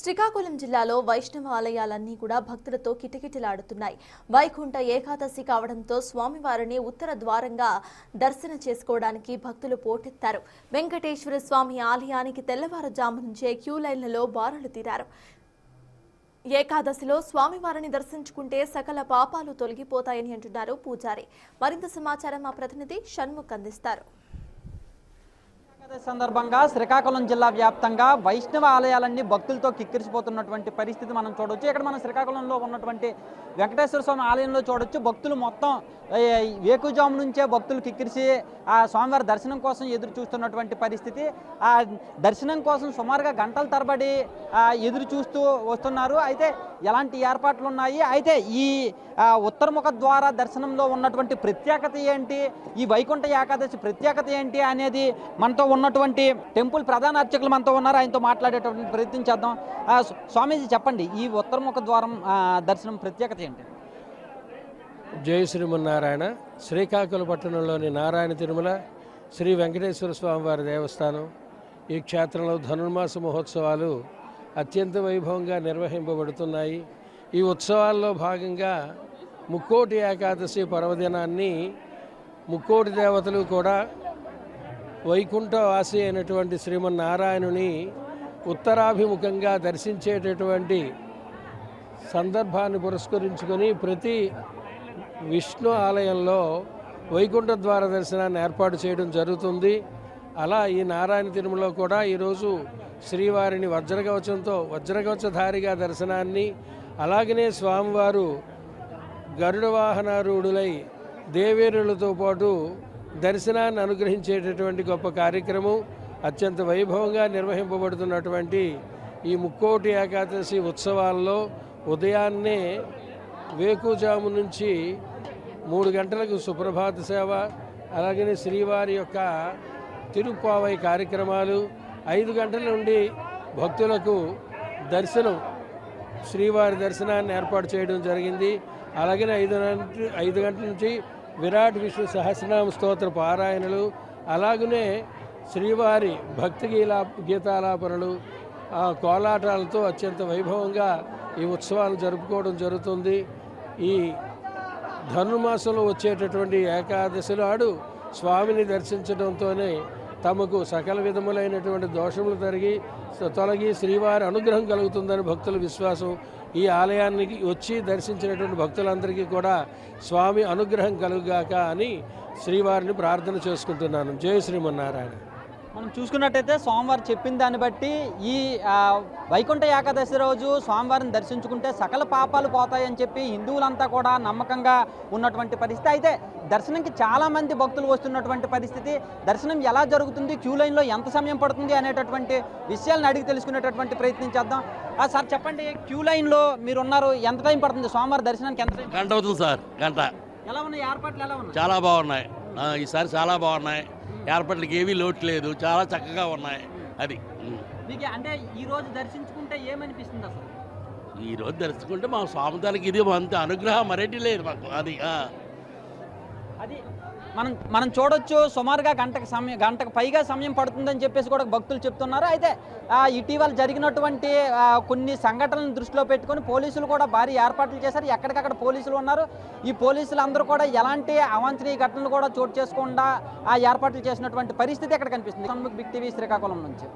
శ్రీకాకుళం జిల్లాలో వైష్ణవ ఆలయాలన్నీ కూడా భక్తులతో కిటకిటలాడుతున్నాయి. వైకుంఠ ఏకాదశి కావడంతో స్వామివారిని ఉత్తర ద్వారంగా దర్శనం చేసుకోవడానికి భక్తులు పోటెత్తారు. వెంకటేశ్వర స్వామి ఆలయానికి తెల్లవారుజాము నుంచే క్యూ లైన్లలో బారులు తీరారు. ఏకాదశిలో స్వామివారిని దర్శించుకుంటే సకల పాపాలు తొలగిపోతాయని అంటున్నారు పూజారి. మరింత సమాచారం మా ప్రతినిధి షణ్ముఖ్ అందిస్తారు. సందర్భంగా శ్రీకాకుళం జిల్లా వ్యాప్తంగా వైష్ణవ ఆలయాలన్నీ భక్తులతో కిక్కిరిసిపోతున్నటువంటి పరిస్థితి మనం చూడవచ్చు. ఇక్కడ మనం శ్రీకాకుళంలో ఉన్నటువంటి వెంకటేశ్వర స్వామి ఆలయంలో చూడొచ్చు. భక్తులు మొత్తం వేకుజాము నుంచే భక్తులు కిక్కిరిసి ఆ స్వామివారి దర్శనం కోసం ఎదురు చూస్తున్నటువంటి పరిస్థితి. ఆ దర్శనం కోసం సుమారుగా గంటల తరబడి ఎదురు చూస్తూ వస్తున్నారు. అయితే ఎలాంటి ఏర్పాట్లు ఉన్నాయి, అయితే ఈ ఉత్తరముఖ ద్వార దర్శనంలో ఉన్నటువంటి ప్రత్యేకత ఏంటి, ఈ వైకుంఠ ఏకాదశి ప్రత్యేకత ఏంటి అనేది మనతో ఉన్నటువంటి టెంపుల్ ప్రధాన అర్చకులు మనతో ఉన్నారు. ఆయనతో మాట్లాడేటువంటి ప్రయత్నం చేద్దాం. స్వామీజీ చెప్పండి, ఈ ఉత్తరముఖ ద్వారం దర్శనం ప్రత్యేకత ఏంటి? జై శ్రీమన్నారాయణ. శ్రీకాకుళం పట్టణంలోని నారాయణ తిరుమల శ్రీ వెంకటేశ్వర స్వామివారి దేవస్థానం ఈ క్షేత్రంలో ధనుర్మాస మహోత్సవాలు అత్యంత వైభవంగా నిర్వహింపబడుతున్నాయి. ఈ ఉత్సవాల్లో భాగంగా ముక్కోటి ఏకాదశి పర్వదినాన్ని ముక్కోటి దేవతలు కూడా వైకుంఠవాసి అయినటువంటి శ్రీమన్నారాయణుని ఉత్తరాభిముఖంగా దర్శించేటటువంటి సందర్భాన్ని పురస్కరించుకొని ప్రతి విష్ణు ఆలయంలో వైకుంఠ ద్వార దర్శనాన్ని ఏర్పాటు చేయడం జరుగుతుంది. అలా ఈ నారాయణ తిరుమలలో కూడా ఈరోజు శ్రీవారిని వజ్రకవచధారిగా దర్శనాన్ని, అలాగనే స్వామివారు గరుడ వాహనారూఢులై దేవేరులతో పాటు దర్శనాన్ని అనుగ్రహించేటటువంటి గొప్ప కార్యక్రమం అత్యంత వైభవంగా నిర్వహింపబడుతున్నటువంటి ఈ ముక్కోటి ఏకాదశి ఉత్సవాల్లో ఉదయాన్నే వేకుజాము నుంచి 3 గంటలకు సుప్రభాత సేవ, అలాగనే శ్రీవారి యొక్క తిరుప్పావై కార్యక్రమాలు, 5 గంటల నుండి భక్తులకు దర్శనం శ్రీవారి దర్శనాన్ని ఏర్పాటు చేయడం జరిగింది. అలాగనే 5 గంటల నుంచి విరాట్ విష్ణు సహస్రనామ స్తోత్ర పారాయణలు, అలాగనే శ్రీవారి భక్తి గీతాలాపనలు, కోలాటాలతో అత్యంత వైభవంగా ఈ ఉత్సవాలు జరుపుకోవడం జరుగుతుంది. ఈ ధనుర్మాసంలో వచ్చేటటువంటి ఏకాదశి నాడు స్వామిని దర్శించడంతోనే తమకు సకల విధములైనటువంటి దోషములు తొలగి శ్రీవారి అనుగ్రహం కలుగుతుందని భక్తుల విశ్వాసం. ఈ ఆలయానికి వచ్చి దర్శించినటువంటి భక్తులందరికీ కూడా స్వామి అనుగ్రహం కలుగుగాక అని శ్రీవారిని ప్రార్థన చేసుకుంటున్నాను. జై శ్రీమన్నారాయణ. మనం చూసుకున్నట్టయితే స్వామివారు చెప్పిన దాన్ని బట్టి ఈ వైకుంఠ ఏకాదశి రోజు స్వామివారిని దర్శించుకుంటే సకల పాపాలు పోతాయని చెప్పి హిందువులంతా కూడా నమ్మకంగా ఉన్నటువంటి పరిస్థితి. అయితే దర్శనంకి చాలామంది భక్తులు వస్తున్నటువంటి పరిస్థితి. దర్శనం ఎలా జరుగుతుంది, క్యూ లైన్లో ఎంత సమయం పడుతుంది అనేటటువంటి విషయాలను అడిగి తెలుసుకునేటటువంటి ప్రయత్నం చేద్దాం. సార్ చెప్పండి, క్యూ లైన్లో మీరు ఉన్నారు, ఎంత టైం పడుతుంది స్వామివారి దర్శనానికి? ఎంత టైం? గంట అవుతుంది సార్. గంట. ఎలా ఉన్నాయి ఏర్పాట్లు? ఎలా ఉన్నాయి? చాలా బాగున్నాయి. ఈసారి చాలా బాగున్నాయి. ఏర్పాట్లకి ఏమీ లోటు లేదు, చాలా చక్కగా ఉన్నాయి. అది మీకు అంటే ఈ రోజు దర్శించుకుంటే ఏమనిపిస్తుంది అసలు? ఈ రోజు దర్శించుకుంటే మా స్వామితాలకి ఇది అంత అనుగ్రహం మరేటి లేదు మాకు. అది మనం చూడొచ్చు. సుమారుగా గంటకు పైగా సమయం పడుతుందని చెప్పేసి కూడా భక్తులు చెప్తున్నారు. అయితే ఇటీవల జరిగినటువంటి కొన్ని సంఘటనలను దృష్టిలో పెట్టుకొని పోలీసులు కూడా భారీ ఏర్పాట్లు చేశారు. ఎక్కడికక్కడ పోలీసులు ఉన్నారు. ఈ పోలీసులు అందరూ కూడా ఎలాంటి అవాంఛనీయ ఘటనలు కూడా చోటు చేసుకోకుండా ఏర్పాట్లు చేసినటువంటి పరిస్థితి ఎక్కడ కనిపిస్తుంది. బిగ్ టీవీ శ్రీకాకుళం నుంచి.